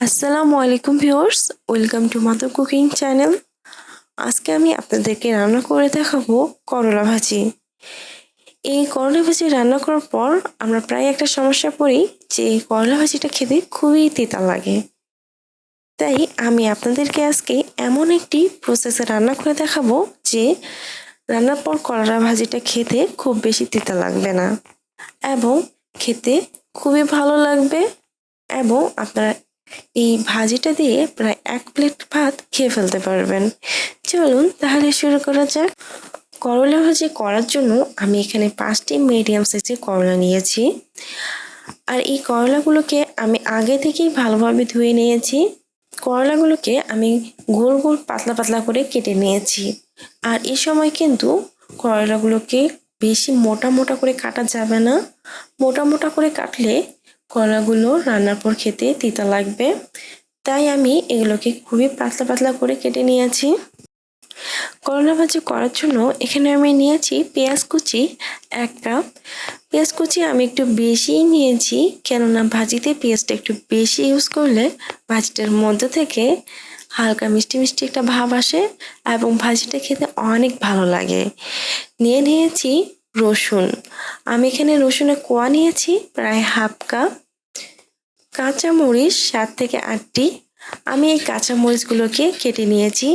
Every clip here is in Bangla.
আসসালামু আলাইকুম viewers, welcome to mother cooking channel. আজকে আমি আপনাদেরকে রান্না করে দেখাবো করলা ভাজি। এই করলা ভাজি রান্না করার পর আমরা প্রায় একটা সমস্যা পড়ি যে করলা ভাজিটা খেতে খুবই তেতো লাগে। তাই আমি আপনাদেরকে আজকে এমন একটি প্রসেসে রান্না করে দেখাবো যে রান্নার পর করলা ভাজিটা খেতে খুব বেশি তেতো লাগবে না এবং খেতে খুবই ভালো লাগবে এবং আপনারা এই ভাজিটা দিয়ে প্রায় 1 প্লেট ভাত খেয়ে ফেলতে পারবেন। চলুন তাহলে শুরু করা যাক। করলা ভাজি করার জন্য আমি এখানে 5টি মিডিয়াম সাইজের করলা নিয়েছি। আর এই করলাগুলোকে আমি আগে থেকেই ভালোভাবে ধুয়ে নিয়েছি। করলাগুলোকে আমি গোল গোল পাতলা পাতলা করে কেটে নিয়েছি। আর এই সময় কিন্তু করলাগুলোকে বেশি মোটা মোটা করে কাটা যাবে না। মোটা মোটা করে কাটলে করলাগুলো রান্নার পর খেতে তিতা লাগবে। তাই আমি এগুলোকে খুবই পাতলা পাতলা করে কেটে নিয়েছি। করলা ভাজি করার জন্য এখানে আমি নিয়েছি পেঁয়াজ কুচি 1 কাপ। পেঁয়াজ কুচি আমি একটু বেশিই নিয়েছি, কেননা ভাজিতে পেঁয়াজটা একটু বেশি ইউজ করলে ভাজিটার মধ্যে থেকে হালকা মিষ্টি মিষ্টি একটা ভাব আসে এবং ভাজিটা খেতে অনেক ভালো লাগে। নিয়েছি রসুন। আমি এখানে রসুনের কোয়া নিয়েছি প্রায় 1/2 কাপ। কাঁচামরিচ 7 থেকে 8টি। আমি এই কাঁচামরিচগুলোকে কেটে নিয়েছি।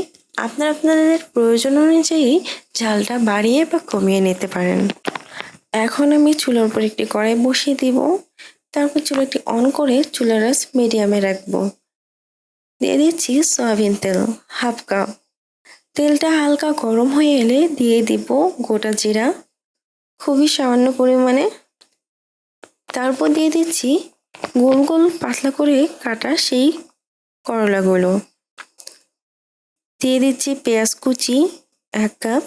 আপনারা আপনাদের প্রয়োজন অনুযায়ী ঝালটা বাড়িয়ে বা কমিয়ে নিতে পারেন। এখন আমি চুলার উপর একটি কড়াই বসিয়ে দিব। তারপর চুলাটি অন করে চুলার আঁচ মিডিয়ামে রাখবো। দিয়ে দিচ্ছি সয়াবিন তেল 1/2 কাপ। তেলটা হালকা গরম হয়ে এলে দিয়ে দিব গোটা জিরা খুবই সামান্য পরিমাণে। তারপর দিয়ে দিচ্ছি গোল গোল পাতলা করে কাটা সেই করলাগুলো। দিয়ে দিচ্ছি পেঁয়াজ কুচি 1 কাপ,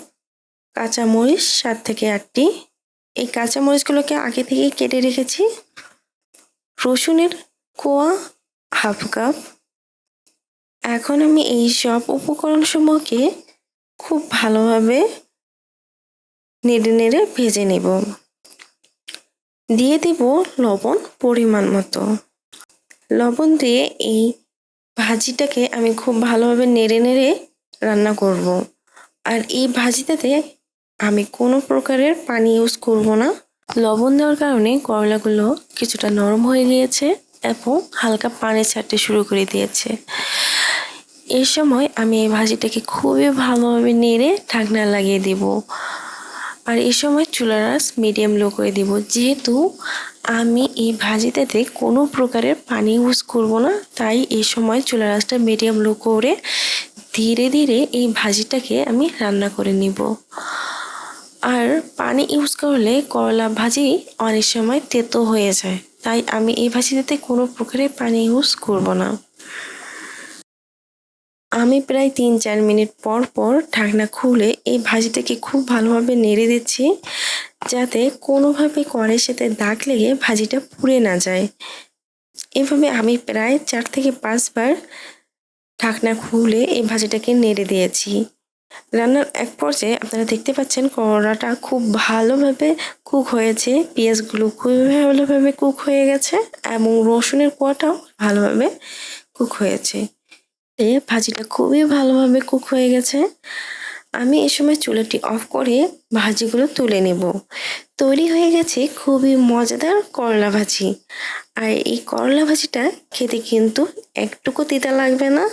কাঁচামরিচ 7 থেকে 8টি। এই কাঁচামরিচগুলোকে আগে থেকে কেটে রেখেছি। রসুনের কোয়া 1/2 কাপ। এখন আমি এই সব উপকরণসমূহকে খুব ভালোভাবে নেড়ে নেড়ে ভেজে নেব। দিয়ে দিব লবণ পরিমাণ মতো। লবণ দিয়ে এই ভাজিটাকে আমি খুব ভালোভাবে নেড়ে নেড়ে রান্না করব। আর এই ভাজিটাতে আমি কোনো প্রকারের পানি ইউজ করব না। লবণ দেওয়ার কারণে করলাগুলো কিছুটা নরম হয়ে গিয়েছে এবং হালকা পানি ছাড়তে শুরু করে দিয়েছে। এই সময় আমি এই ভাজিটাকে খুবই ভালোভাবে নেড়ে ঢাকনা লাগিয়ে দিব। আর এই সময় চুলার আঁচ মিডিয়াম লো করে দিব, যেহেতু আমি এই ভাজিটাতে কোনো প্রকারের পানি ইউজ করব না। তাই এই সময় চুলার আঁচটা মিডিয়াম লো করে ধীরে ধীরে এই ভাজিটাকে আমি রান্না করে নিব। আর পানি ইউজ করলে করলা ভাজি অনেক সময় তেতো হয়ে যায়, তাই আমি এই ভাজিটাতে কোনো প্রকারের পানি ইউজ করব না। আমি প্রায় 3-4 মিনিট পর পর ঢাকনা খুলে এই ভাজিটাকে খুব ভালোভাবে নেড়ে দিচ্ছি, যাতে কোনোভাবে কড়াইয়ের সাথে দাগ লেগে ভাজিটা পুড়ে না যায়। এভাবে আমি প্রায় 4 থেকে 5 বার ঢাকনা খুলে এই ভাজিটাকে নেড়ে দিয়েছি। রান্নার এক পর্যায়ে আপনারা দেখতে পাচ্ছেন করলাটা খুব ভালোভাবে কুক হয়েছে, পেঁয়াজগুলো খুবই ভালোভাবে কুক হয়ে গেছে এবং রসুনের কোয়াটাও ভালোভাবে কুক হয়েছে। ভাজিটা খুবই ভালোভাবে কুক হয়ে গেছে। আমি এ সময় চুলাটি অফ করে ভাজিগুলো তুলে নেব। তৈরি হয়ে গেছে খুবই মজাদার করলা ভাজি। আর এই করলা ভাজিটা খেতে কিন্তু একটুকু তিতা লাগবে না,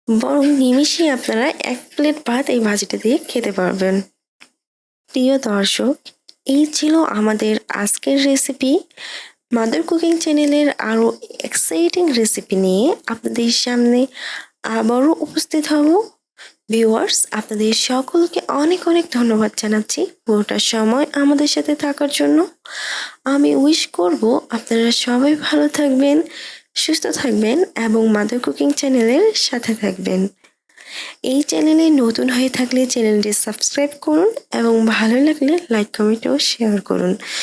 বরং নিমিষেই আপনারা 1 প্লেট ভাত এই ভাজিটা দিয়ে খেতে পারবেন। প্রিয় দর্শক, এই ছিল আমাদের আজকের রেসিপি। মাদার কুকিং চ্যানেলের আরও এক্সাইটিং রেসিপি নিয়ে আপনাদের সামনে আবারও উপস্থিত হব। ভিউয়ার্স, আপনাদের সকলকে অনেক অনেক ধন্যবাদ জানাচ্ছি পুরোটা সময় আমাদের সাথে থাকার জন্য। আমি উইশ করব আপনারা সবাই ভালো থাকবেন, সুস্থ থাকবেন এবং মাদার কুকিং চ্যানেলের সাথে থাকবেন। এই চ্যানেলে নতুন হয়ে থাকলে চ্যানেলটি সাবস্ক্রাইব করুন এবং ভালো লাগলে লাইক, কমেন্ট ও শেয়ার করুন।